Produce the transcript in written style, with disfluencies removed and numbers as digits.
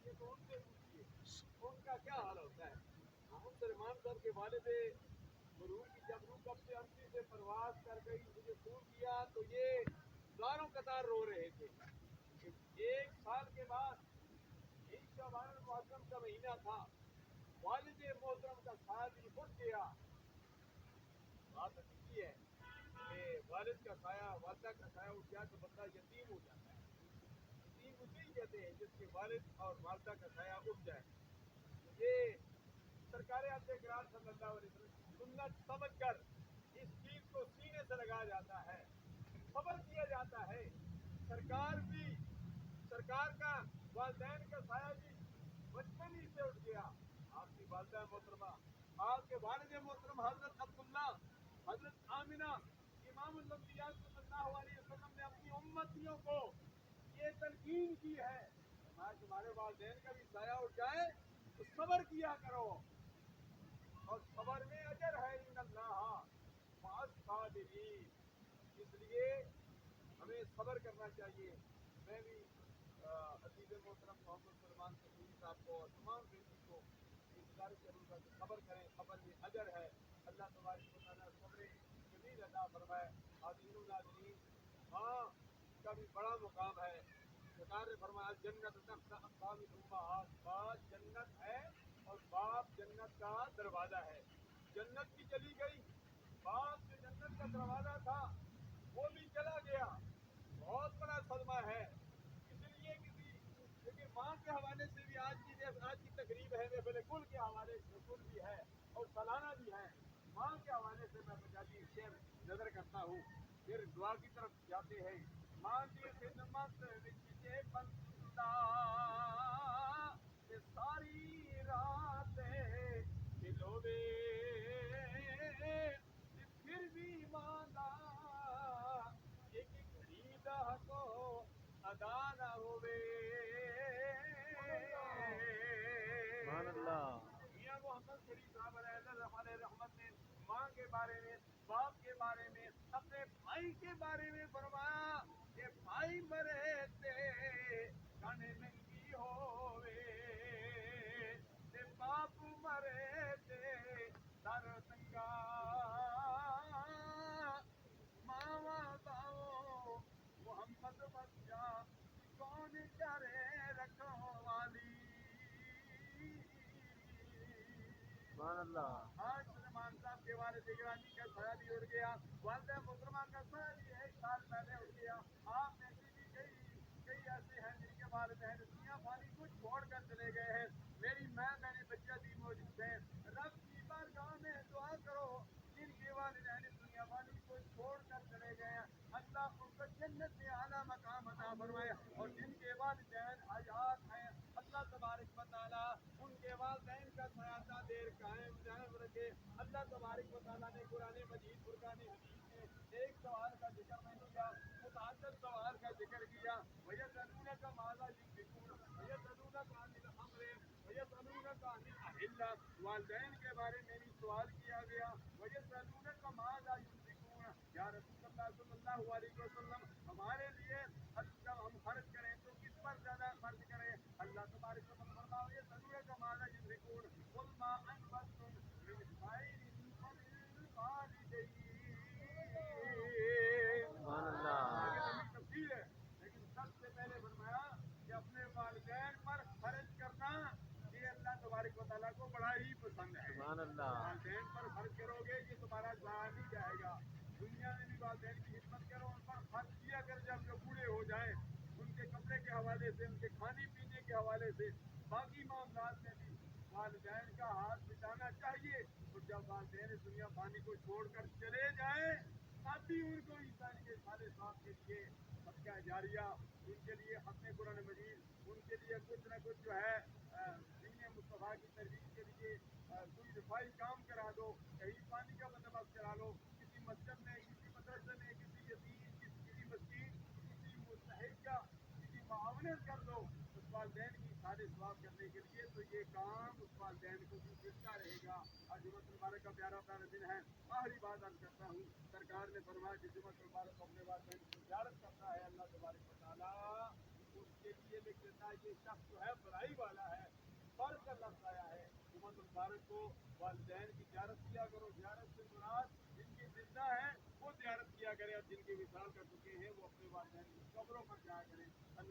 یہ تو ان سے پوچھیے ان کا کیا حال ہوتا ہے. محمد سلمان صاحب کے والد مرحوم کی جب روح کب سے امسی سے پرواز کر گئی, مجھے فون کیا تو یہ زاروں قطار رو رہے تھے. ایک سال کے بعد ایک شعبان المحرم کا مہینہ تھا, والد محترم کا سایہ بھی اٹھ گیا. بات حقیقی ہے کہ والد کا سایہ, والدہ کا سایہ اٹھ گیا تو بندہ یتیم ہو جاتا ہے. یتیم اسے ہی کہتے ہیں جس کے والد اور والدہ کا سایہ اٹھ جائے. یہ سرکار عبد گرام صلی اللہ علیہ وسلم کی سنت سمجھ کر اس چیز کو سینے سے لگایا جاتا ہے, صبر کیا جاتا ہے. سرکار کا والدین کا سایہ بھی بچپن ہی سے اٹھ گیا. آپ کی والدہ محترمہ, آپ کے والد محترم حضرت عبداللہ, حضرت آمنہ, امام الانبیاء صلی اللہ علیہ وسلم نے اپنی امتیوں کو یہ تلقین کی ہے کہ تمہارے والدین کا بھی سایہ اٹھ جائے تو صبر کیا کرو, اور صبر میں اجر ہے. ان اللہ مع الصابرین. اس لیے ہمیں صبر کرنا چاہیے. میں بھی عزیز محترم محمد سلمان صدیقی صاحب کو اور تمام بیٹی کو گزارش کروں گا کہ صبر کریں, صبر میں اجر ہے. اللہ تبارک و تعالیٰ صبر جمیل عطا فرمائے. حاضرین و ناظرین, ماں کا بھی بڑا مقام ہے. سرکار نے فرمایا جنت تحت اقدام الامہات, ماں جنت ہے اور باپ جنت کا دروازہ ہے. جنت بھی چلی گئی, باپ جو جنت کا دروازہ تھا وہ بھی چلا گیا. بہت بڑا صدمہ ہے. اس لیے لیکن ماں کے حوالے سے بھی آج کی تقریب ہے, محفل کل کے حوالے سے کل بھی ہے اور سالانہ بھی ہے. ماں کے حوالے سے میں بجاتی شعر نظر کرتا ہوں. پھر دعا کی طرف جاتے ہیں. ماں کی خدمت بندہ ساری رات کھلوے, پھر بھی ماں ایک گھڑی دا کو ادا نہ ہوئے. سبحان اللہ. میاں محمد شریف صاحب علیہ رحمت نے ماں کے بارے میں, باپ کے بارے میں, اپنے بھائی کے بارے میں فرمایا کہ بھائی مرے تے کن ننگی ہوئے, تے باپ مرے تے در ننگا, ماوا باؤ محمد بچہ کون کرے رکھو والی. سبحان اللہ. آج سلمان صاحب کے والد گرامی کا سایہ بھی اڑ گیا, والدہ محترمہ کا سایہ بھی ایک سال پہلے اڑ گیا. آپ میں سے بھی کئی ایسے ہیں جن کے والدین دنیا پانی کو چھوڑ کر چلے گئے ہیں. میری ماں میرے بچہ بھی موجود ہیں. رب کی بارگاہ میں دعا کرو جن کے والدین دنیا پانی کو چھوڑ کر چلے گئے ہیں, اللہ ان کو جنت میں اعلیٰ مقام عطا فرمائے. اور جن کے والدین حیات ہیں, اللہ تبارک و تعالیٰ ان کے والدین کا سایہ دیر قائم دائم رکھے. اللہ تبارک و تعالیٰ نے قرآن مجید فرقان حمید میں ایک سوال کا ذکر نہیں کیا, متعدد سوال کا ذکر کیا. وَيَسْأَلُونَكَ مَاذَا يُنْفِقُونَ وَيَسْأَلُونَكَ عَنِ الْأَمْرِ وَيَسْأَلُونَكَ عَنِ الْأَهِلَّةِ. والدین کے بارے میں بھی سوال کیا گیا. وَيَسْأَلُونَكَ مَاذَا يُنْفِقُونَ, یا رسول اللہ صلی اللہ علیہ وسلم ہمارے لیے جب ہم خرچ کریں تو کس پر زیادہ خرچ کریں. اللہ تبارک و تعالیٰ فرمایا يَسْأَلُونَكَ مَاذَا يُنْفِقُونَ قُلْ مَا أَنفَقْتُم مِّنْ خَيْرٍ فَلِلْوَالِدَيْنِ. سبحان اللہ. لمبی تفصیل ہے, لیکن سب سے پہلے فرمایا کہ اپنے والدین پر خرچ کرنا یہ اللہ تبارک و تعالیٰ کو بڑا ہی پسند ہے. سبحان اللہ. والدین پر خرچ کرو گے یہ تمہارا ضائع نہیں جائے گا. دنیا میں بھی والدین کی خدمت کرو, ان پر خرچ کیا کر جب جو بوڑھے ہو جائیں ان کے کپڑے کے حوالے سے, ان کے کھانے پینے کے حوالے سے, باقی معاملات میں بھی والدین کا ہاتھ بٹانا چاہیے. اور جب والدین دنیا پانی کو چھوڑ کر چلے جائیں تب بھی ان کو انسان کے سارے صاحب کے لیے صدقہ جاریہ, ان کے لیے ختم قرآن مجید, ان کے لیے کچھ نہ کچھ جو ہے دین مصطفیٰ کی ترویج کے لیے کوئی رفائی کام کرا دو, کہیں پانی کا بندوبست کرا لو, کسی مسجد میں, کسی مدرسے میں, کسی یتیم, کسی مسکین, کسی مستحق کا کسی معاونت کر دو اس والدین کی سارے ثواب کرنے کے لیے, تو یہ کام اس والدین کو بھی ملتا رہے گا. آج جمعۃ المبارک کا پیارا دن ہے. آخری بات عرض کرتا ہوں, سرکار نے فرمایا کہ جمعۃ المبارک کو اپنے والدین کی زیارت کرتا ہے, اللہ تبارک و تعالیٰ اس کے لیے لکھ دیتا ہے یہ شخص جو ہے برائی والا ہے، فر کا لفظ آیا ہے۔ محمد مبارک کو والدین کی زیارت کیا کرو، زیارت سے مراد جن کی زندہ ہے وہ زیارت کیا کرے، اور جن کی وصال کر چکے ہیں وہ اپنے والدین کی قبروں پر جایا کریں۔